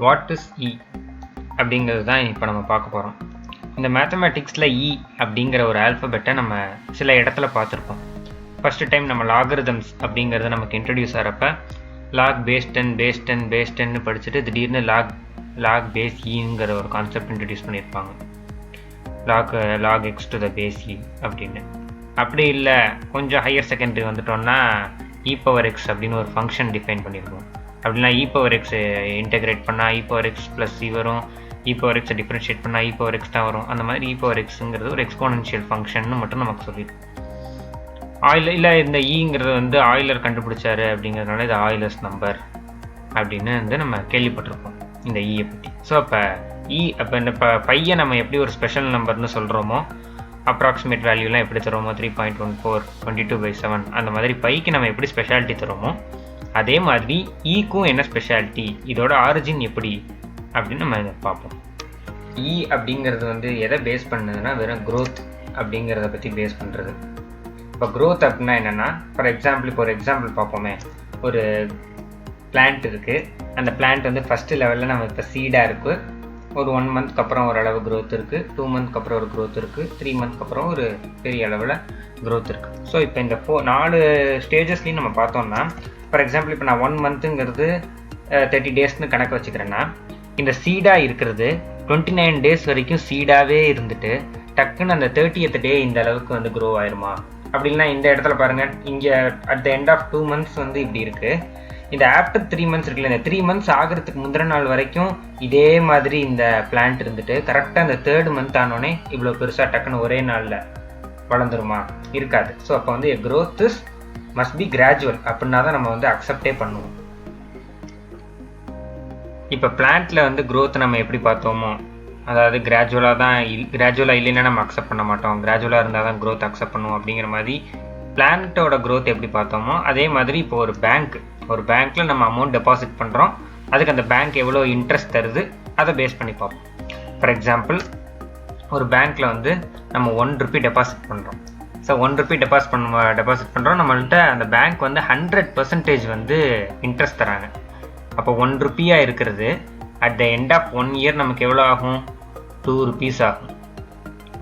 What is இ அப்படிங்கிறது தான் இப்போ நம்ம பார்க்க போகிறோம். இந்த மேத்தமேட்டிக்ஸில் இ அப்படிங்கிற ஒரு ஆல்ஃபபெட்டை நம்ம சில இடத்துல பார்த்துருப்போம். ஃபஸ்ட்டு டைம் நம்ம லாகரிதம்ஸ் அப்படிங்கிறது நமக்கு இன்ட்ரடியூஸ் ஆகிறப்ப லாக் பேஸ் 10 படிச்சுட்டு திடீர்னு லாக் பேஸ் இங்கிற ஒரு கான்செப்ட் இன்ட்ரடியூஸ் பண்ணியிருப்பாங்க. Log x to the base e அப்படின்னு. அப்படி இல்லை, கொஞ்சம் ஹையர் செகண்டரி வந்துட்டோம்னா இ பவர் எக்ஸ் அப்படின்னு ஒரு ஃபங்க்ஷன் டிஃபைன் பண்ணியிருக்கோம். அப்படின்னா இ பவர் எக்ஸ் இன்டெகிரேட் பண்ணால் e power X plus C வரும், இ பவர் எக்ஸை டிஃப்ரென்ஷியேட் பண்ணால் இ பவர் எக்ஸ் தான் வரும். அந்த மாதிரி இ பவர் எக்ஸுங்கிறது ஒரு எக்ஸ்போனன்ஷியல் ஃபங்க்ஷன் மட்டும் நமக்கு சொல்லியிருக்கோம். இல்லை இந்த ஈங்கிறது வந்து ஆயிலர் கண்டுபிடிச்சாரு அப்படிங்கிறதுனால இது ஆயிலர்ஸ் நம்பர் அப்படின்னு வந்து நம்ம கேள்விப்பட்டிருப்போம் இந்த ஈயை பற்றி. ஸோ அப்போ இந்த பையை நம்ம எப்படி ஒரு ஸ்பெஷல் நம்பர்னு சொல்கிறோமோ, அப்ராக்சிமேட் வேல்யூலாம் எப்படி தருவோமோ 3.14 22/7 அந்த மாதிரி பைக்கு நம்ம எப்படி ஸ்பெஷாலிட்டி தருவோமோ அதே மாதிரி ஈக்கும் என்ன ஸ்பெஷாலிட்டி, இதோட ஆரிஜின் எப்படி அப்படின்னு நம்ம இதை பார்ப்போம். இ அப்படிங்கிறது வந்து எதை பேஸ் பண்ணுதுன்னா வெறும் க்ரோத் அப்படிங்கிறத பற்றி பேஸ் பண்ணுறது. இப்போ க்ரோத் அப்படின்னா என்னென்னா, ஃபார் எக்ஸாம்பிள் இப்போ ஒரு எக்ஸாம்பிள் பார்ப்போமே. ஒரு பிளான்ட் இருக்குது, அந்த பிளான்ட் வந்து ஃபஸ்ட்டு லெவலில் நம்ம இப்போ சீடாக இருக்குது, ஒரு 1 மந்த்க்கு அப்புறம் ஓரளவு க்ரோத் இருக்குது, 2 மந்த்க்கு அப்புறம் ஒரு க்ரோத் இருக்குது, 3 மந்த்க்கு அப்புறம் ஒரு பெரிய அளவில் க்ரோத் இருக்குது. ஸோ இப்போ இந்த 4 ஸ்டேஜஸ்லையும் நம்ம பார்த்தோம்னா, ஃபார் எக்ஸாம்பிள் இப்போ நான் 1 மந்த்துங்கிறது 30 டேஸ்னு கணக்கு வச்சுக்கிறேன்னா, இந்த சீடாக இருக்கிறது 29 டேஸ் வரைக்கும் சீடாகவே இருந்துட்டு டக்குன்னு அந்த 30th டே இந்த அளவுக்கு வந்து க்ரோ ஆயிருமா? அப்படின்னா இந்த இடத்துல பாருங்கள், இங்கே at the end of 2 months வந்து இப்படி இருக்குது. இந்த ஆஃப்டர் 3 months இருக்குல்ல, இந்த 3 months ஆகிறதுக்கு முந்தின நாள் வரைக்கும் இதே மாதிரி இந்த பிளான்ட் இருந்துட்டு கரெக்டாக அந்த 3rd month ஆனோடனே இவ்வளோ பெருசாக டக்குன்னு ஒரே நாளில் வளர்ந்துருமா? இருக்காது. ஸோ அப்போ வந்து growth is must be gradual அப்படின்னா தான் நம்ம வந்து அக்செப்டே பண்ணுவோம். இப்போ பிளான்ட்டில் வந்து growth நம்ம எப்படி பார்த்தோமோ, அதாவது கிராஜுவலாக இல்லைன்னா நம்ம அக்செப்ட் பண்ண மாட்டோம், கிராஜுவலாக இருந்தால் தான் growth அக்செப்ட் பண்ணுவோம். அப்படிங்கிற மாதிரி பிளான்ட்டோட growth எப்படி பார்த்தோமோ அதே மாதிரி இப்போ ஒரு பேங்க்கில் நம்ம அமௌண்ட் டெபாசிட் பண்ணுறோம், அதுக்கு அந்த பேங்க் எவ்வளோ இன்ட்ரெஸ்ட் தருது அதை பேஸ் பண்ணி பார்ப்போம். ஃபார் எக்ஸாம்பிள் ஒரு பேங்க்கில் வந்து நம்ம 1 ரூபி டெபாசிட் பண்ணுறோம். ஸோ 1 ரூபி டெபாசிட் பண்ணுறோம், நம்மள்கிட்ட அந்த பேங்க் வந்து 100% வந்து இன்ட்ரெஸ்ட் தராங்க. அப்போ 1 ரூபியாக இருக்கிறது at the end of 1 year நமக்கு எவ்வளோ ஆகும்? 2 rupees ஆகும்.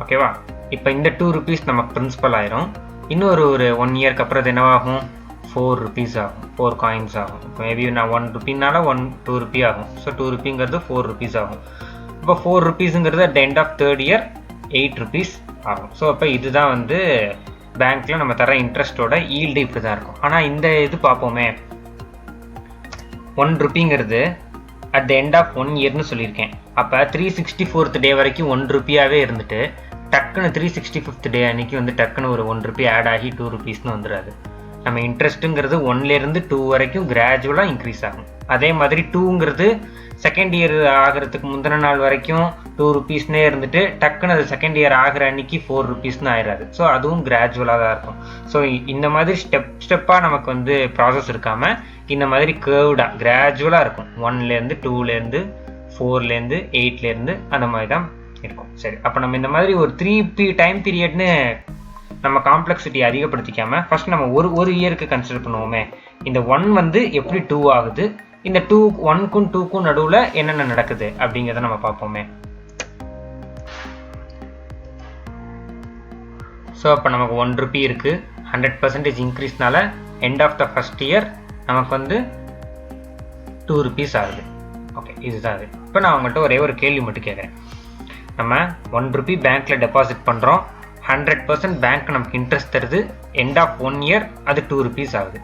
ஓகேவா? இப்போ இந்த 2 rupees நமக்கு பிரின்சிபல் ஆயிரும். இன்னொரு 1 yearக்கு அப்புறம் அது என்னவாகும்? 4 rupees ஆகும், 4 coins ஆகும். இப்போ மேபி நான் 1 rupeeனால 2 rupee ஆகும். ஸோ 2 rupeeங்கிறது 4 rupees ஆகும். இப்போ 4 rupeesங்கிறது at the end of 3rd year 8 rupees ஆகும். ஸோ அப்போ இதுதான் வந்து பேங்க்கில் நம்ம தர இன்ட்ரெஸ்ட்டோட ஈல்டு இப்படி தான் இருக்கும். ஆனால் இந்த இது பார்ப்போமே, 1 rupeeங்கிறது அட் த எண்ட் ஆஃப் 1 yearன்னு சொல்லியிருக்கேன். அப்போ 364th டே வரைக்கும் 1 rupeeயாகவே இருந்துட்டு டக்குன்னு 365th டே அன்னைக்கு வந்து டக்குன்னு ஒரு 1 rupee ஆட் ஆகி 2 rupeesனு வந்துடாது. நம்ம இன்ட்ரெஸ்ட்டுங்கிறது 1லேருந்து 2 வரைக்கும் கிராஜுவலாக இன்க்ரீஸ் ஆகும். அதே மாதிரி 2ங்கிறது 2nd year ஆகிறதுக்கு முந்தின நாள் வரைக்கும் 2 rupeesனே இருந்துட்டு டக்குன்னு அது 2nd year ஆகிற அன்னைக்கு 4 rupeesனு ஆயிடாது. ஸோ அதுவும் கிராஜுவலாக தான் இருக்கும். ஸோ இந்த மாதிரி ஸ்டெப்பாக நமக்கு வந்து ப்ராசஸ் இருக்காமல் இந்த மாதிரி கேர்வ்டாக கிராஜுவலாக இருக்கும். 1லேருந்து 2லேருந்து 4லேருந்து 8லேருந்து அந்த மாதிரி தான் இருக்கும். சரி, அப்போ நம்ம இந்த மாதிரி ஒரு 3 டைம் பீரியட்னு நம்ம காம்ப்ளெக்சிட்டி அதிகப்படுத்திக்காமல் ஃபர்ஸ்ட் நம்ம ஒரு இயருக்கு கன்சிடர் பண்ணுவோமே. இந்த 1 வந்து எப்படி 2 ஆகுது, இந்த 1க்கும் 2க்கும் நடுவில் என்னென்ன நடக்குது அப்படிங்கிறத நம்ம பார்ப்போமே. ஸோ அப்போ நமக்கு 1 rupee இருக்குது, 100% இன்க்ரீஸ்னால end of the first year நமக்கு வந்து 2 rupees ஆகுது. ஓகே, இதுதான் அது. இப்போ நான் அவங்கள்ட்ட ஒரே ஒரு கேள்வி மட்டும் கேட்குறேன். நம்ம 1 rupee பேங்க்கில் டெபாசிட் பண்ணுறோம், 100% பேங்க் நமக்கு இன்ட்ரெஸ்ட் தருது, எண்ட் ஆஃப் 1 year அது 2 rupees ஆகுது.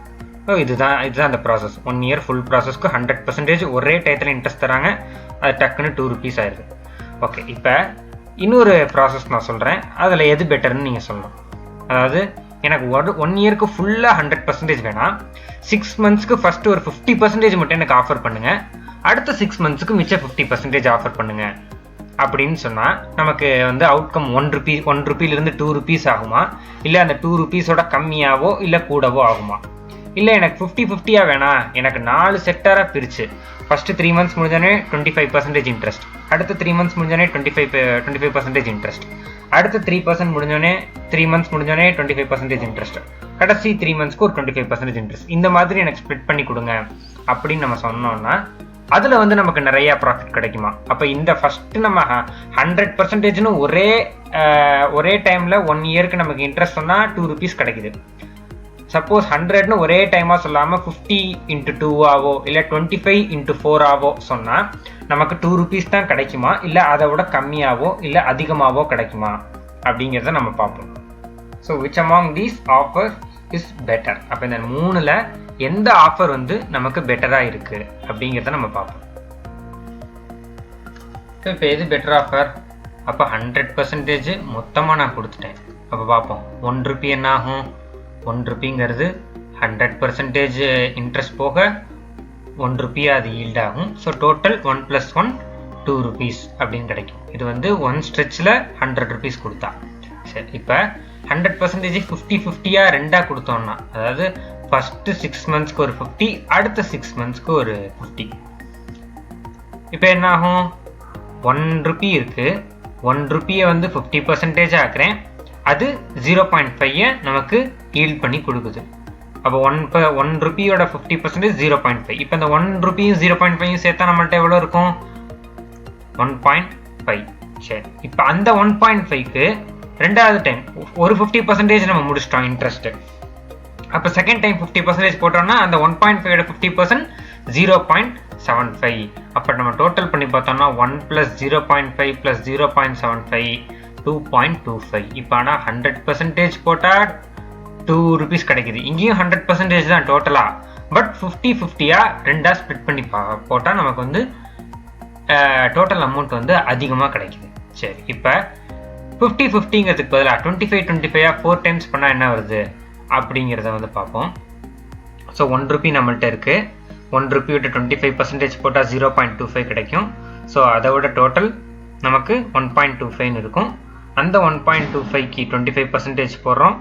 ஸோ இதுதான் அந்த ப்ராசஸ். 1 year ஃபுல் ப்ராசஸ்க்கு 100% ஒரே டயத்தில் இன்ட்ரெஸ்ட் தராங்க, அது டக்குன்னு 2 rupees ஆயிடுது. ஓகே, இப்போ இன்னொரு ப்ராசஸ் நான் சொல்கிறேன், அதில் எது பெட்டர்னு நீங்கள் சொல்லணும். அதாவது எனக்கு 1 yearக்கு ஃபுல்லாக 100% வேணாம், 6 monthsக்கு ஃபஸ்ட்டு ஒரு 50% மட்டும் எனக்கு ஆஃபர் பண்ணுங்கள், அடுத்த 6 monthsக்கு மிச்சம் 50% ஆஃபர் பண்ணுங்கள் அப்படின்னு சொன்னால் நமக்கு வந்து அவுட்கம் 1 rupeeலேருந்து 2 rupees ஆகுமா, இல்லை அந்த 2 rupeesோட கம்மியாகவோ இல்லை கூடவோ ஆகுமா? இல்லை எனக்கு 50-50 வேணாம், எனக்கு 4 செக்டாராக பிரித்து ஃபஸ்ட்டு 3 months முடிஞ்சோடனே 25% இன்ட்ரெஸ்ட், அடுத்த 3 months முடிஞ்சோடனே 25% இன்ட்ரெஸ்ட், அடுத்த 3% முடிஞ்சோடனே 3 months முடிஞ்சோடனே 25% இன்ட்ரெஸ்ட், கடைசி 3 monthsக்கு ஒரு 25% இன்ட்ரெஸ்ட், இந்த மாதிரி எனக்கு ஸ்ப்ளிட் பண்ணி கொடுங்க அப்படின்னு நம்ம சொன்னோம்னா அதில் வந்து நமக்கு நிறைய ப்ராஃபிட் கிடைக்குமா? அப்போ இந்த ஃபஸ்ட்டு நம்ம 100%ன்னு ஒரே டைமில் 1 இயருக்கு நமக்கு இன்ட்ரெஸ்ட் சொன்னால் 2 rupees கிடைக்குது. சப்போஸ் 100ன்னு ஒரே டைமாக சொல்லாமல் 50 × 2 இல்லை 25 × 4 சொன்னால் நமக்கு 2 rupees தான் கிடைக்குமா, இல்லை அதை விட கம்மியாவோ இல்லை அதிகமாகவோ கிடைக்குமா அப்படிங்கிறத நம்ம பார்ப்போம். So which among these offer is better? அப்போ இந்த 3ல் எந்த ஆஃபர் வந்து நமக்கு பெட்டராக இருக்குது அப்படிங்கிறத நம்ம பார்ப்போம். இப்போ எது பெட்டர் ஆஃபர்? அப்போ 100% மொத்தமாக நான் கொடுத்துட்டேன். அப்போ பார்ப்போம் 1 rupee என்ன ஆகும்? 1 rupeeங்கிறது 100% இன்ட்ரெஸ்ட் போக 1 rupee அது ஈல்ட் ஆகும். ஸோ டோட்டல் 1 + 1 2 rupees அப்படின்னு கிடைக்கும். இது வந்து 1 stretchல 100 rupees கொடுத்தா. சரி, இப்போ 100% 50-50 ரெண்டாக கொடுத்தோம்னா, அதாவது ஃபஸ்ட்டு 6 monthsக்கு ஒரு 50, அடுத்த 6 monthsக்கு ஒரு 50. இப்போ என்ன ஆகும்? 1 rupee இருக்கு, 1 rupee வந்து 50% ஆக்குறேன், அது 0.5 நமக்கு ஈல்ட் பண்ணி கொடுக்குது. அப்போ 1 rupeeயோட 50% 0.5. இப்போ இந்த 1 rupeeயும் 0.5 சேர்த்தா நம்மள்ட்ட எவ்வளோ இருக்கும்? 1.5. சரி, இப்போ அந்த 1.5க்கு ரெண்டாவது டைம் ஒரு 50% நம்ம முடிச்சிட்டோம் இன்ட்ரெஸ்ட். அப்போ செகண்ட் டைம் 50% போட்டோம்னா அந்த 1.5ஓட 50% 0.75. அப்போ நம்ம டோட்டல் பண்ணி பார்த்தோம்னா 1 + 0.5 + 0.75 2.25. இப்போ ஆனால் 100% போட்டால் 2 rupees கிடைக்குது. இங்கேயும் 100% தான் டோட்டலாக, பட் 50-50 ரெண்டாக ஸ்ப்ளிட் பண்ணி போட்டால் நமக்கு வந்து டோட்டல் அமௌண்ட் வந்து அதிகமாக கிடைக்குது. சரி, இப்போ 50-50ங்கிறதுக்கு பதிலாக 25-25 4 times பண்ணால் என்ன வருது அப்படிங்கிறத வந்து பார்ப்போம். ஸோ 1 rupee நம்மள்ட்ட இருக்குது. 1 rupeeயோட 25% போட்டால் 0.25 கிடைக்கும். ஸோ அதை விட டோட்டல் நமக்கு 1.25 இருக்கும். அந்த 1.25க்கு 25% போடுறோம்.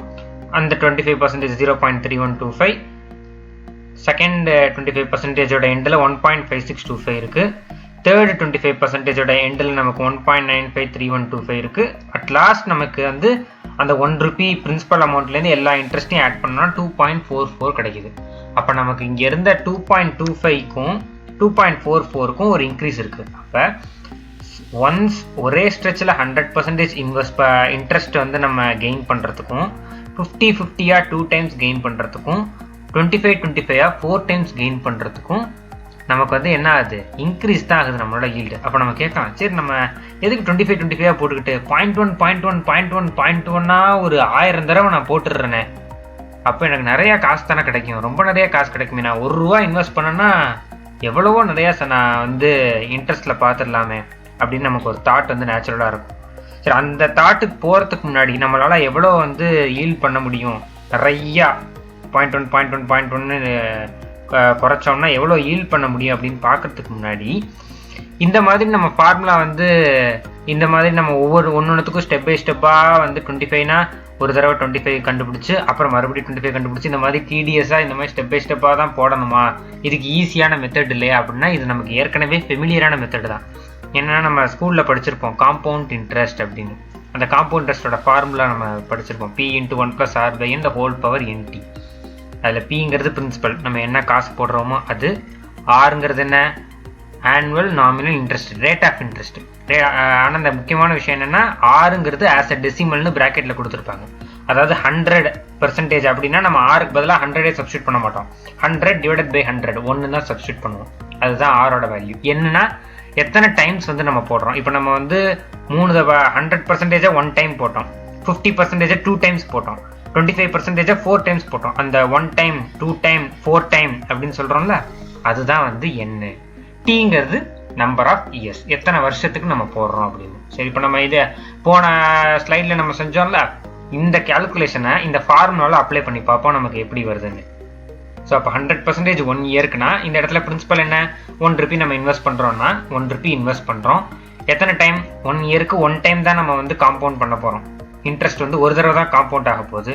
அந்த 25% 0.3125. செகண்ட் 25%ஓட எண்டில் 1.5625 இருக்குது. தேர்டு 25%ஓட எண்டில் நமக்கு 1.953125 இருக்குது. அட் லாஸ்ட் நமக்கு வந்து அந்த 1 rupee பிரின்சிபல் அமௌண்ட்லேருந்து எல்லா இன்ட்ரெஸ்ட்டையும் ஆட் பண்ணோம்னா 2.44 கிடைக்குது. அப்போ நமக்கு இங்கே இருந்த 2.25க்கும் 2.44க்கும் ஒரு இன்க்ரீஸ் இருக்குது. அப்போ ஒன்ஸ் ஒரே ஸ்ட்ரெச்சில் 100% இன்ட்ரெஸ்ட் வந்து நம்ம கெயின் பண்ணுறதுக்கும் 50-50 2 times கெயின் பண்ணுறதுக்கும் 25-25 4 times கெயின் பண்ணுறதுக்கும் நமக்கு வந்து என்ன ஆகுது? இன்க்ரீஸ் தான் ஆகுது நம்மளோட ஈல்டு. அப்போ நம்ம கேட்கலாம், சரி நம்ம எதுக்கு 25-25 போட்டுக்கிட்டு 0.1 ஒரு 1000 தடவை நான் போட்டுடுறேனே, அப்போ எனக்கு நிறையா காசு தானே கிடைக்கும், ரொம்ப நிறையா காசு கிடைக்குமே. நான் ₹1 இன்வெஸ்ட் பண்ணேன்னா எவ்வளவோ நிறையா நான் வந்து இன்ட்ரெஸ்ட்டில் பார்த்துடலாமே அப்படின்னு நமக்கு ஒரு தாட் வந்து நேச்சுரலாக இருக்கும். சரி, அந்த தாட்டுக்கு போகிறதுக்கு முன்னாடி நம்மளால் எவ்வளோ வந்து ஈல்ட் பண்ண முடியும், நிறையா 0.1 குறைச்சோம்னா எவ்வளோ ஈல்ட் பண்ண முடியும் அப்படின்னு பார்க்கறதுக்கு முன்னாடி இந்த மாதிரி நம்ம ஃபார்முலா வந்து இந்த மாதிரி நம்ம ஒவ்வொன்றுத்துக்கும் ஸ்டெப் பை ஸ்டெப்பாக வந்து 25னா ஒரு தடவை 25 கண்டுபிடிச்சி அப்புறம் மறுபடியும் 25 கண்டுபிடிச்சி இந்த மாதிரி டிடிஎஸ்ஸாக இந்த மாதிரி ஸ்டெப் பை ஸ்டெப்பாக தான் போடணுமா, இதுக்கு ஈஸியான மெத்தட் இல்லையா அப்படின்னா இது நமக்கு ஏற்கனவே ஃபெமிலியரான மெத்தட் தான். என்னென்னா நம்ம ஸ்கூலில் படிச்சிருப்போம் காம்பவுண்ட் இன்ட்ரெஸ்ட் அப்படின்னு. அந்த காம்பவுண்ட் இன்ட்ரெஸ்ட்டோட ஃபார்முலா நம்ம படிச்சிருப்போம், P × 1 + R/n²nt. அதில் Pங்கிறது பிரின்சிபல், நம்ம என்ன காசு போடுறோமோ அது. Rங்கிறது என்ன? Annual nominal interest, rate of interest. ஆனால் அந்த முக்கியமான விஷயம் என்னென்னா Rங்கிறது ஆஸ் அ டெசிமல்னு ப்ராக்கெட்டில் கொடுத்துருப்பாங்க. அதாவது 100% அப்படின்னா நம்ம Rக்கு பதிலாக 100 சப்ஸ்டியூட் பண்ண மாட்டோம். 100 / 100 1 தான் சப்ஸ்டியூட் பண்ணுவோம். அதுதான் Rஓட வேல்யூ. என்னன்னா எத்தனை டைம்ஸ் வந்து நம்ம போடுறோம். இப்போ நம்ம வந்து 100% 1 டைம் போட்டோம், 50% 2 times போட்டோம், 25% 4 times போட்டோம். அந்த 1 time 2 time 4 time அப்படின்னு சொல்கிறோம்ல, அதுதான் வந்து என்ன. Tங்கிறது நம்பர் ஆஃப் இயர்ஸ், எத்தனை வருஷத்துக்கு நம்ம போடுறோம் அப்படின்னு. சரி, இப்போ நம்ம இதை போன ஸ்லைடில் நம்ம செஞ்சோம்ல, இந்த கேல்குலேஷனை இந்த ஃபார்முலாவில் அப்ளை பண்ணி பார்ப்போம் நமக்கு எப்படி வருதுன்னு. ஸோ அப்போ 100% 1 இயர்க்குனா இந்த இடத்துல பிரின்சிபல் என்ன? 1 rupee நம்ம இன்வெஸ்ட் பண்ணுறோம்னா 1 rupee இன்வெஸ்ட் பண்ணுறோம். எத்தனை டைம்? 1 இயருக்கு 1 time தான் நம்ம வந்து காம்பவுண்ட் பண்ண போகிறோம். இன்ட்ரெஸ்ட் வந்து ஒரு தடவை தான் காம்பவுண்ட் ஆக போகுது.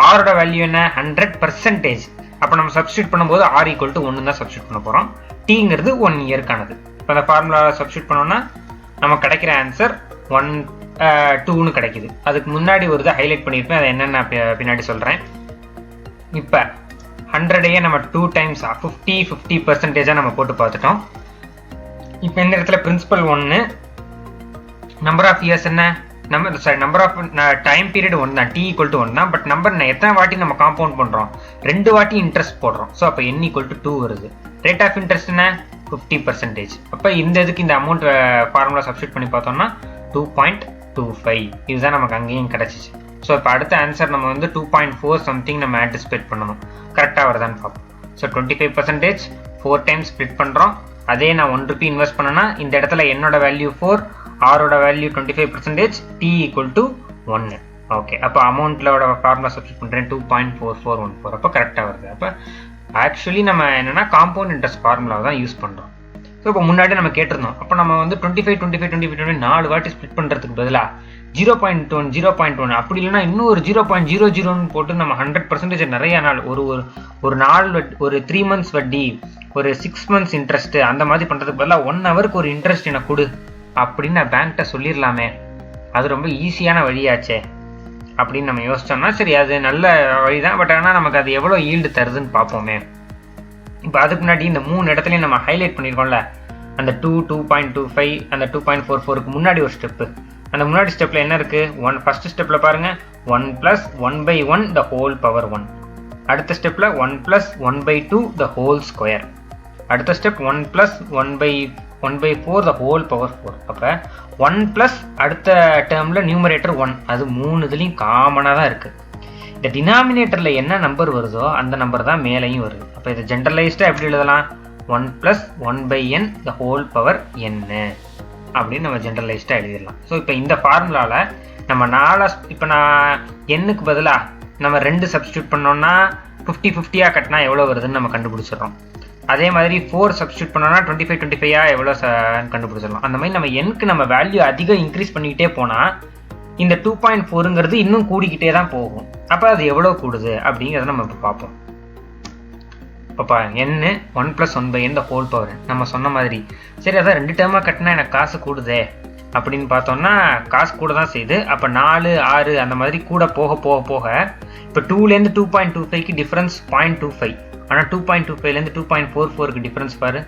ஆரோட வேல்யூ என்ன? 100%. அப்போ நம்ம சப்ஸ்டியூட் பண்ணும்போது R = 1 தான் சப்ஸ்டியூட் பண்ண போகிறோம். Tங்கிறது 1 இயர்க்கானது. இப்போ அந்த ஃபார்முலாவில் சப்ஸ்டியூட் பண்ணோம்னா நமக்கு கிடைக்கிற ஆன்சர் 1.2ன்னு கிடைக்குது. அதுக்கு முன்னாடி ஒரு இதை ஹைலைட் பண்ணியிருப்பேன், அதை என்னென்ன பின்னாடி சொல்கிறேன். இப்போ 100ஐயே நம்ம 2 times 50% நம்ம போட்டு பார்த்துட்டோம். இப்போ இந்த இடத்துல பிரின்சிபல் 1, நம்பர் ஆஃப் இயர்ஸ் என்ன, நம்பர் ஆஃப் டைம் பீரியட் 1 தான், t = 1 தான். பட் நம்பர் எத்தனை வாட்டி நம்ம காம்பவுண்ட் பண்ணுறோம், 2 வாட்டி இன்ட்ரெஸ்ட் போடுறோம். ஸோ அப்போ n = 2 வருது. ரேட் ஆஃப் இன்ட்ரெஸ்ட் என்ன, 50%. அப்போ இந்த இதுக்கு இந்த அமௌண்ட் ஃபார்முலா சப்ஸ்டியூட் பண்ணி பார்த்தோம்னா 2.25 இதுதான் நமக்கு அங்கேயும் கிடச்சிச்சு. ஸோ இப்போ அடுத்த ஆன்சர் நம்ம வந்து 2.4 சம்திங் நம்ம ஆன்டிசிபேட் பண்ணணும். கரெக்டாக வருதான்னு பார்ப்போம். ஸோ 25% 4 டைம்ஸ் ஸ்ப்ளிட் பண்ணுறோம். அதே நான் 1 ரூபி இன்வெஸ்ட் பண்ணேன்னா இந்த இடத்துல என்னோட வேல்யூ 4, ஆரோட வேல்யூ 25%, t = 1. ஓகே, அப்போ அமௌண்ட்லோட ஃபார்முலா சப்ஸ்டியூட் பண்ணுறேன் 2.4414. அப்போ கரெக்டாக வருது. அப்போ ஆக்சுவலி நம்ம என்னென்னா காம்பவுண்ட் இன்ட்ரெஸ்ட் ஃபார்முலாவை தான் யூஸ் பண்ணுறோம். ஸோ இப்போ முன்னாடி நம்ம கேட்டிருந்தோம். அப்போ நம்ம வந்து 25 4 வாட்டி ஸ்ப்ளிட் பண்ணுறதுக்கு பதிலாக 0.1 0.1 அப்படி இல்லைன்னா இன்னும் ஒரு 0.00ன்னு போட்டு நம்ம 100% நிறைய நாள் ஒரு நாள் ஒரு 3 months வட்டி, ஒரு 6 months இன்ட்ரெஸ்ட் அந்த மாதிரி பண்ணுறதுக்கு பதிலாக 1 ஹவருக்கு ஒரு இன்ட்ரெஸ்ட் எனக்கு கொடு அப்படின்னு நான் பேங்க்கிட்ட சொல்லிடலாமே, அது ரொம்ப ஈஸியான வழியாச்சே அப்படின்னு நம்ம யோசிச்சோம்னா சரி அது நல்ல வழி தான். பட் ஆனால் நமக்கு அது எவ்வளோ ஈல்டு தருதுன்னு பார்ப்போமே. இப்போ அதுக்கு முன்னாடி இந்த 3 இடத்துலையும் நம்ம ஹைலைட் பண்ணியிருக்கோம்ல, அந்த 2.25 அந்த 2.44க்கு முன்னாடி ஒரு ஸ்டெப்பு. அந்த முன்னாடி ஸ்டெப்பில் என்ன இருக்குது, ஃபர்ஸ்ட் ஸ்டெப்பில் பாருங்கள் 1 + 1/1 the whole power 1. அடுத்த ஸ்டெப்பில் 1 + 1/2 the whole square. அடுத்த ஸ்டெப் 1 + 1/4 the whole power 4. அப்போ 1 + அடுத்த டேர்மில் நியூமரேட்டர் 1, அது 3 இதுலேயும் காமனாக தான் இருக்குது. இந்த டினாமினேட்டரில் என்ன நம்பர் வருதோ அந்த நம்பர் தான் மேலேயும் வருது. அப்போ இதை ஜென்ரலைஸ்டாக எப்படி எழுதலாம், 1 + 1/n the whole power n அப்படின்னு நம்ம ஜென்ரலைஸ்டாக எழுதிடலாம். ஸோ இப்போ இந்த ஃபார்முலாவில் நம்ம இப்போ நான் எண்ணுக்கு பதிலாக நம்ம 2 சப்ஸ்டியூட் பண்ணோம்னா 50-50 கட்டினா எவ்வளோ வருதுன்னு நம்ம கண்டுபிடிச்சிடறோம். அதே மாதிரி 4 சப்ஸ்டியூட் பண்ணோம்னா 25-25 எவ்வளோ கண்டுபிடிச்சிடலாம். அந்த மாதிரி நம்ம எண்ணுக்கு நம்ம வேல்யூ அதிகம் இன்க்ரீஸ் பண்ணிக்கிட்டே போனால் இந்த 2.4ங்கிறது இன்னும் கூடிக்கிட்டே தான் போகும். அப்போ அது எவ்வளோ கூடுது அப்படிங்கிறத நம்ம இப்போ பார்ப்போம். அப்போ என்ன 1 + 1/n the whole power நம்ம சொன்ன மாதிரி சரி அதான் 2 டேர்மாக கட்டினா எனக்கு காசு கூடுதே அப்படின்னு பார்த்தோம்னா காசு கூட தான் செய்யுது. அப்போ 4, 6 அந்த மாதிரி கூட போக போக போக இப்போ 2லேருந்து 2.25க்கு டிஃப்ரென்ஸ் 0.25. ஆனால் 2.25லேருந்து 2.44க்கு டிஃப்ரென்ஸ் பாரு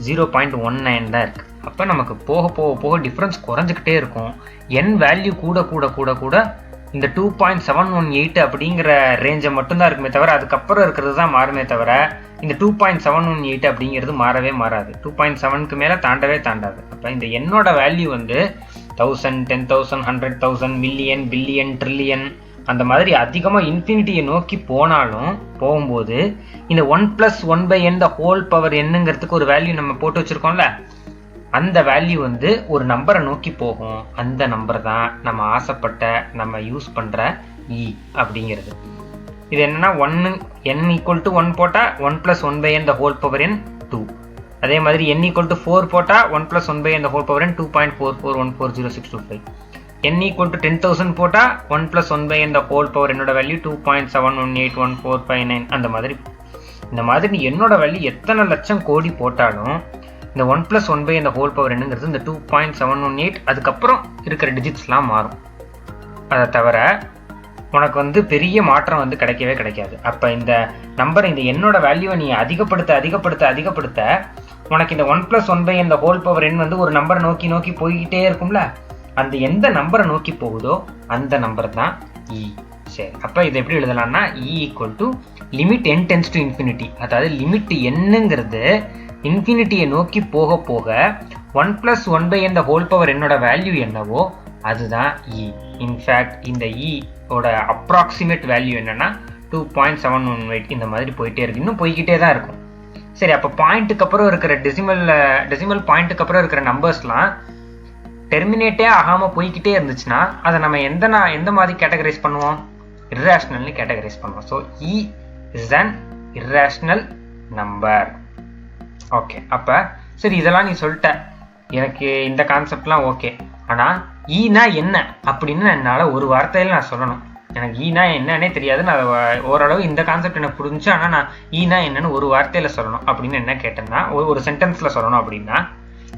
0.19 தான் இருக்குது. அப்போ நமக்கு போக போக போக டிஃப்ரென்ஸ் குறைஞ்சிக்கிட்டே இருக்கும். என் வேல்யூ கூட கூட கூட கூட இந்த 2.718 அப்படிங்கிற ரேஞ்சை மட்டும்தான் இருக்குமே தவிர அதுக்கப்புறம் இருக்கிறது தான் மாறுமே தவிர இந்த 2.718 அப்படிங்கிறது மாறவே மாறாது. 2.7க்கு மேலே தாண்டவே தாண்டாது. அப்போ இந்த என்னோட வேல்யூ வந்து 1000, 10,000, 100,000, மில்லியன், பில்லியன், ட்ரில்லியன் அந்த மாதிரி அதிகமாக இன்ஃபினிட்டியை நோக்கி போகும்போது இந்த 1 + 1/n the whole power என்னங்கிறதுக்கு ஒரு வேல்யூ நம்ம போட்டு வச்சுருக்கோம்ல, அந்த வேல்யூ வந்து ஒரு நம்பரை நோக்கி போகும். அந்த நம்பர் தான் நம்ம ஆசைப்பட்ட நம்ம யூஸ் பண்ணுற இ அப்படிங்கிறது. இது என்னன்னா n = 1 போட்டால் 1 + 1/n the whole power n 2. அதே மாதிரி n = 4 போட்டால் 1 + 1/n the whole power n 2.44140625. n = 10,000 போட்டால் 1 + 1/n the whole power என்னோட வேல்யூ 2.7181459. அந்த மாதிரி இந்த மாதிரி என்னோட வேல்யூ எத்தனை லட்சம் கோடி போட்டாலும் இந்த 1 + 1/n the whole power என்னங்கிறது இந்த 2.718 அதுக்கப்புறம் இருக்கிற டிஜிட்ஸ்லாம் மாறும். அதை தவிர உனக்கு வந்து பெரிய மாற்றம் வந்து கிடைக்கவே கிடைக்காது. அப்போ இந்த நம்பர் இந்த என்னோட வேல்யூவை நீ அதிகப்படுத்த உனக்கு இந்த 1 + 1/n the whole power n வந்து ஒரு நம்பரை நோக்கி நோக்கி போய்கிட்டே இருக்கும்ல, அந்த எந்த நம்பரை நோக்கி போகுதோ அந்த நம்பர் தான் இ. சரி, அப்போ இதை எப்படி எழுதலாம்னா இ = லிமிட் n → ∞. அதாவது லிமிட் என்னங்கிறது இன்ஃபினிட்டியை நோக்கி போக போக 1 + 1/n the whole power என்னோட வேல்யூ என்னவோ அதுதான் இ. இன்ஃபேக்ட் இந்த இ ஓட அப்ராக்சிமேட் வேல்யூ என்னன்னா 2.718 இந்த மாதிரி போயிட்டே இருக்கு, இன்னும் போய்கிட்டே தான் இருக்கும். சரி, அப்போ பாயிண்ட்டுக்கு அப்புறம் இருக்கிற டெசிமல் பாயிண்ட்டுக்கு அப்புறம் இருக்கிற நம்பர்ஸ்லாம் டெர்மினேட்டே ஆகாமல் போய்கிட்டே இருந்துச்சுன்னா அதை நம்ம எந்த மாதிரி கேட்டகரைஸ் பண்ணுவோம், இர்ரேஷனல்னு கேட்டகரைஸ் பண்ணுவோம். So E is an irrational number. Okay, அப்போ சரி இதெல்லாம் நீ சொல்லிட்ட, எனக்கு இந்த கான்செப்ட்லாம் ஓகே. ஆனால் ஈனா என்ன அப்படின்னு என்னால் ஒரு வார்த்தையில் நான் சொல்லணும். எனக்கு ஈனா என்னன்னே தெரியாது, நான் ஓரளவு இந்த கான்செப்ட் எனக்கு புரிஞ்சு, ஆனால் நான் ஈனா என்னன்னு ஒரு வார்த்தையில் சொல்லணும் அப்படின்னு என்ன கேட்டேன்னா ஒரு சென்டென்ஸில் சொல்லணும் அப்படின்னா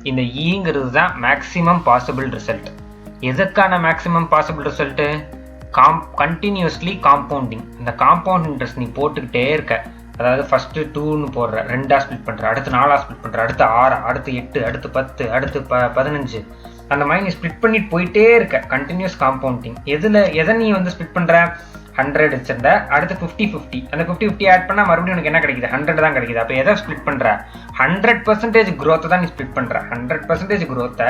இந்த ஈங்கிறது தான் மேக்ஸிமம் பாசிபிள் ரிசல்ட். எதுக்கான maximum possible result? Continuously compounding. இந்த காம்பவுண்ட் இன்ட்ரெஸ்ட் நீ போட்டுக்கிட்டே இருக்க, அதாவது ஃபஸ்ட்டு 2ன்னு போடுற, 2ஆக ஸ்ப்ளிட் பண்ணுற, அடுத்து 4ஆக ஸ்ப்ளிட் பண்ணுற, அடுத்து 6, அடுத்து 8, அடுத்து 10, அடுத்து 15, அந்த மாதிரி நீ ஸ்ப்ளிட் பண்ணிட்டு போயிட்டே இருக்க. Continuous compounding. எதை நீ வந்து ஸ்ப்ளிட் பண்ணுற? 100 வச்சிருந்த, அடுத்து 50-50, அந்த 50-50 ஆட் பண்ணால் மறுபடியும் உனக்கு என்ன கிடைக்குது? 100 தான் கிடைக்குது. அப்போ எதை ஸ்ப்ளிட் பண்ணுற? 100% growth தான் நீ ஸ்ப்ளிட் பண்ணுற. 100% growth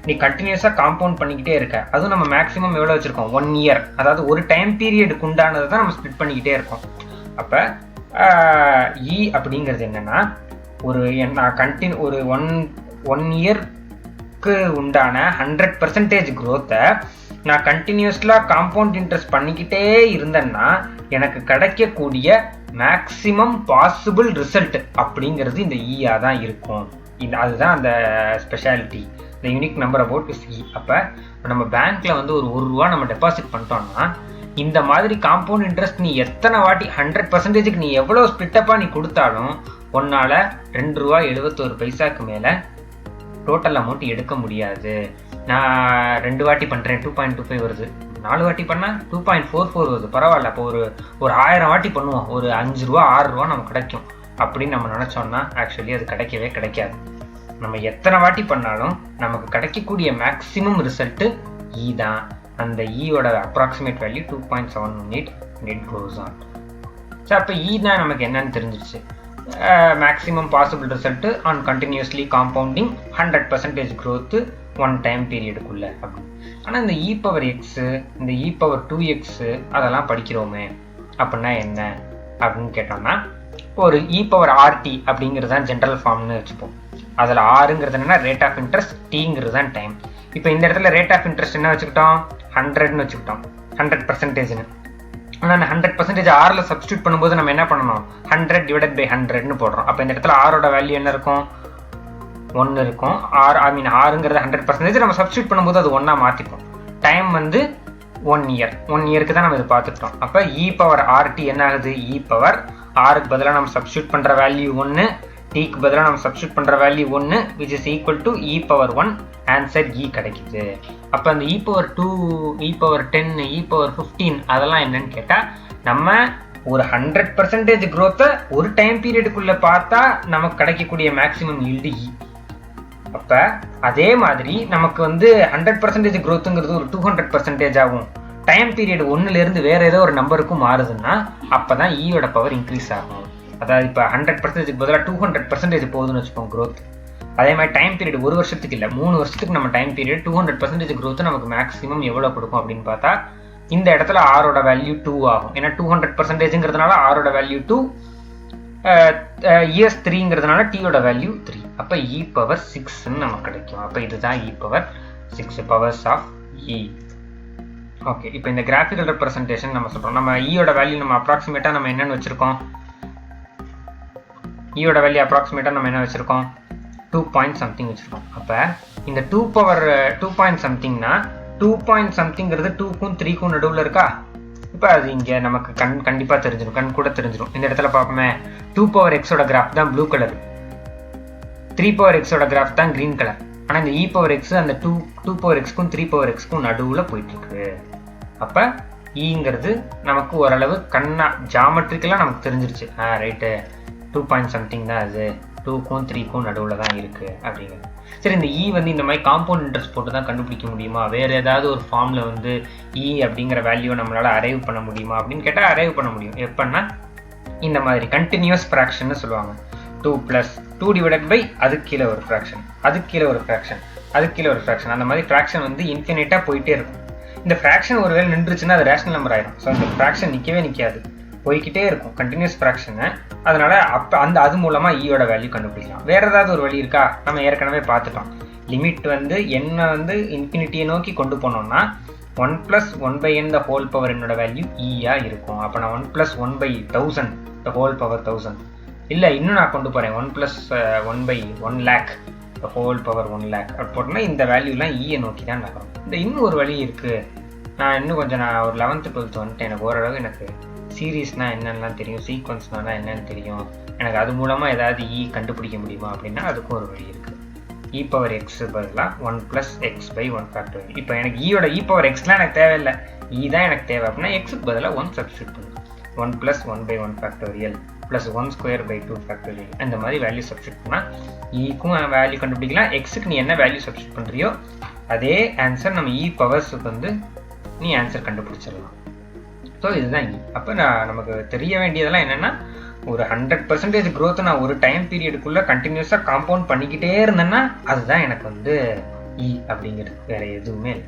நீ கண்டினியூஸாக காம்பவுண்ட் பண்ணிக்கிட்டே இருக்க. அதுவும் நம்ம மேக்ஸிமம் எவ்வளோ வச்சுருக்கோம்? 1 year. அதாவது ஒரு டைம் பீரியடுக்கு உண்டானதை தான் நம்ம ஸ்ப்ளிட் பண்ணிக்கிட்டே இருக்கோம். அப்போ இ அப்படிங்கிறது என்னன்னா, ஒரு ஒன் இயர்க்கு உண்டான 100% growth நான் கண்டினியூஸ்லாக காம்பவுண்ட் இன்ட்ரெஸ்ட் பண்ணிக்கிட்டே இருந்தேன்னா எனக்கு கிடைக்கக்கூடிய மேக்ஸிமம் பாசிபிள் ரிசல்ட் அப்படிங்கிறது இந்த இஆ தான் இருக்கும். அதுதான் அந்த ஸ்பெஷாலிட்டி, இந்த யூனிக் நம்பர் அபவுட் இஸ் இ. அப்போ நம்ம பேங்க்ல வந்து ஒரு ரூபா நம்ம டெபாசிட் பண்ணிட்டோம்னா இந்த மாதிரி காம்பவுண்ட் இன்ட்ரெஸ்ட் நீ எத்தனை வாட்டி 100%க்கு நீ எவ்வளோ ஸ்பிட்டப்பாக நீ கொடுத்தாலும் உன்னால் ₹2.71 மேலே டோட்டல் அமௌண்ட் எடுக்க முடியாது. நான் 2 வாட்டி பண்ணுறேன், 2.25 வருது. 4 வாட்டி பண்ணால் 2.44 வருது. பரவாயில்ல. அப்போ ஒரு 1000 வாட்டி பண்ணுவோம், ஒரு ₹5 ₹6 நமக்கு கிடைக்கும் அப்படின்னு நம்ம நினச்சோம்னா ஆக்சுவலி அது கிடைக்கவே கிடைக்காது. நம்ம எத்தனை வாட்டி பண்ணாலும் நமக்கு கிடைக்கக்கூடிய மேக்ஸிமம் ரிசல்ட்டு இ தான். அந்த ஈயோட approximate value 2.718 and it goes on. So அப்போ இ தான் நமக்கு என்னன்னு தெரிஞ்சிருச்சு. Maximum possible result on continuously compounding 100% growth one time பீரியடுக்குள்ள அப்படி. ஆனால் இந்த e⁻x, இந்த e⁻2x அதெல்லாம் படிக்கிறோமே அப்படின்னா என்ன அப்படின்னு கேட்டோம்னா, இப்போ ஒரு e⁻rt அப்படிங்கிறது தான் ஜென்ரல் ஃபார்ம்னு வச்சுப்போம். அதில் ஆறுங்கிறது என்னன்னா ரேட் ஆஃப் இன்ட்ரெஸ்ட், டீங்கிறது தான் டைம். இப்போ இந்த இடத்துல ரேட் ஆஃப் இன்ட்ரெஸ்ட் என்ன வச்சுக்கிட்டோம்? 100ன்னு வச்சுக்கிட்டோம், 100%ன்னு. ஆனால் அந்த 100% ஆறில் சப்ஸ்டியூட் பண்ணும்போது நம்ம என்ன பண்ணணும்? 100/100ன்னு போடுறோம். அப்போ இந்த இடத்துல ஆரோட வேல்யூ என்ன இருக்கும்? 1 இருக்கும். ஆறுங்கிறது 100% நம்ம சப்ஸ்டியூட் பண்ணும்போது அது 1ஆ மாற்றிப்போம். டைம் வந்து 1 year. 1 yearக்கு தான் நம்ம இது பார்த்துக்கிட்டோம். அப்போ e⁻rt என்ன ஆகுது? e⁻rக்கு பதிலாக நம்ம சப்ஸ்டியூட் பண்ணுற வேல்யூ 1, டீக்கு பதிலாக நம்ம சப்ஸ்டியூட் பண்ணுற value 1, which is equal to e⁻1. Answer e கிடைக்குது. அப்போ அந்த e⁻2, e⁻10, e⁻15 அதெல்லாம் என்னன்னு கேட்டால், நம்ம ஒரு 100% growth ஒரு டைம் பீரியடுக்குள்ள பார்த்தா நமக்கு கிடைக்கக்கூடிய மேக்ஸிமம் ஈல்டு இ. அப்போ அதே மாதிரி நமக்கு வந்து 100% growthங்கிறது ஒரு 200% ஆகும். டைம் பீரியட் 1லேருந்து வேற ஏதோ ஒரு நம்பருக்கும் மாறுதுன்னா அப்போ தான் ஈயோட பவர் இன்க்ரீஸ் ஆகும். அதாவது இப்போ 100%க்கு பதிலாக 200% போகுதுன்னு வச்சுப்போம் growth. அதே மாதிரி டைம் பீரியட் 1 வருஷத்துக்கு இல்லை, 3 வருஷத்துக்கு நம்ம டைம் பீரியட் 200% growth நமக்கு மேக்ஸிமம் எவ்வளோ கொடுக்கும் அப்படின்னு பார்த்தா இந்த இடத்துல ஆரோட வேல்யூ 2 ஆகும். ஏன்னா 200%ங்கிறதுனால ஆரோட வேல்யூ 2, இயர்ஸ் 3ங்கிறதுனால டீயோட வேல்யூ 3. அப்போ e⁻6ன்னு நமக்கு கிடைக்கும். அப்போ இதுதான் e⁻6 powers of E. Okay, இப்போ இந்த கிராஃபிக்கல் ரெப்ரசன்டேஷன் நம்ம சொல்கிறோம். நம்ம ஈயோட வேல்யூ நம்ம அப்ராக்சிமேட்டாக நம்ம என்னென்னு வச்சுருக்கோம்? ஈயோட வேல்யூ அப்ராக்சிமேட்டாக நம்ம என்ன வச்சுருக்கோம்? 2.something வச்சுருக்கோம். அப்போ இந்த 2.somethingனா 2.somethingங்கிறது 2க்கும் 3க்கும் நடுவில் இருக்கா? இப்போ அது இங்கே நமக்கு கண்டிப்பாக தெரிஞ்சிடும், கண் கூட தெரிஞ்சிடும். இந்த இடத்துல பார்ப்போமே, 2⁻x கிராஃப் தான் ப்ளூ கலர், 3⁻x கிராஃப் தான் க்ரீன் கலர். ஆனால் இந்த e⁻x அந்த 2⁻x-க்கும் 3⁻x-க்கும் நடுவில் போயிட்டுருக்கு. அப்போ ஈங்கிறது நமக்கு ஓரளவு ஜாமெட்ரிக்கலாக நமக்கு தெரிஞ்சிருச்சு. ரைட்டு, 2.something தான் அது, 2க்கும் 3க்கும் நடுவில் தான் இருக்குது அப்படிங்கிறது. சரி, இந்த இ வந்து இந்த மாதிரி காம்பவுண்ட் இன்ட்ரெஸ்ட் போட்டு தான் கண்டுபிடிக்க முடியுமா? வேறு ஏதாவது ஒரு ஃபார்மில் வந்து இ அப்படிங்கிற வேல்யூவை நம்மளால் அரைவ் பண்ண முடியுமா அப்படின்னு கேட்டால் அரைவ் பண்ண முடியும். எப்படின்னா இந்த மாதிரி கண்டினியூஸ் ஃப்ராக்ஷன்னு சொல்லுவாங்க. 2 + 2 அதுக்கு கீழே ஒரு ஃப்ராக்ஷன், அதுக்கு கீழே ஒரு ஃப்ராக்ஷன், அதுக்கு கீழே ஒரு ஃப்ராக்ஷன், அந்த மாதிரி ஃப்ராக்ஷன் வந்து இன்ஃபினிட்டாக போயிட்டே இருக்கும். இந்த ஃப்ராக்ஷன் ஒருவேளை நின்றுச்சுன்னா அது ரேஷனல் நம்பர் ஆயிடும். ஸோ அந்த ஃப்ராக்ஷன் நிற்காது, போய்கிட்டே இருக்கும், கண்டினியூஸ் ஃப்ராக்ஷனு. அதனால அது மூலமாக ஈயோட வேல்யூ கண்டுபிடிக்கலாம். வேற ஏதாவது ஒரு வழி இருக்கா? நம்ம ஏற்கனவே பார்த்துட்டோம். லிமிட் வந்து என்ன வந்து இன்ஃபினிட்டியை நோக்கி கொண்டு போனோம்னா 1 + 1/n the whole power என்னோட வேல்யூ ஈயா இருக்கும். அப்போ நான் 1 + 1/1000 the whole power 1000, இல்லை இன்னும் நான் கொண்டு போகிறேன் 1 + 1/1 lakh the whole power 1 lakh அப்படி போட்டோம்னா இந்த வேல்யூலாம் ஈயை நோக்கி தான் நகரும். இந்த இன்னும் ஒரு வழி இருக்குது. நான் ஒரு 11th 12th வந்துட்டு எனக்கு ஓரளவு எனக்கு சீரீஸ்னால் என்னென்னலாம் தெரியும், சீக்வன்ஸ்னாலாம் என்னென்னு தெரியும், எனக்கு அது மூலமாக ஏதாவது இ கண்டுபிடிக்க முடியுமா அப்படின்னா அதுக்கும் ஒரு வழி இருக்குது. e⁻x பதிலாக 1 + x/1 இப்போ எனக்கு ஈயோட e⁻xலாம் எனக்கு தேவையில்லை, இ தான் எனக்கு தேவை அப்படின்னா எக்ஸுக்கு பதிலாக 1 சப்ஸ்டியூட் பண்ணும். 1 + 1/1 ப்ளஸ் 1² 2 இந்த மாதிரி வேல்யூ சப்ஸ்டியூட் பண்ணால் ஈக்கும் வேல்யூ கண்டுபிடிக்கலாம். எக்ஸுக்கு நீ என்ன வேல்யூ சப்ஸ்டியூட் பண்ணுறியோ அதே ஆன்சர் நம்ம இ பவர்ஸுக்கு வந்து நீ ஆன்சர் கண்டுபிடிச்சிடலாம். ஸோ இதுதான் இ. அப்போ நமக்கு தெரிய வேண்டியதெல்லாம் என்னென்னா, ஒரு 100% க்ரோத்தை நான் ஒரு டைம் பீரியடுக்குள்ளே கண்டினியூஸாக காம்பவுண்ட் பண்ணிக்கிட்டே இருந்தேன்னா அதுதான் எனக்கு வந்து இ அப்படிங்கிறது, வேறு எதுவுமே இல்லை.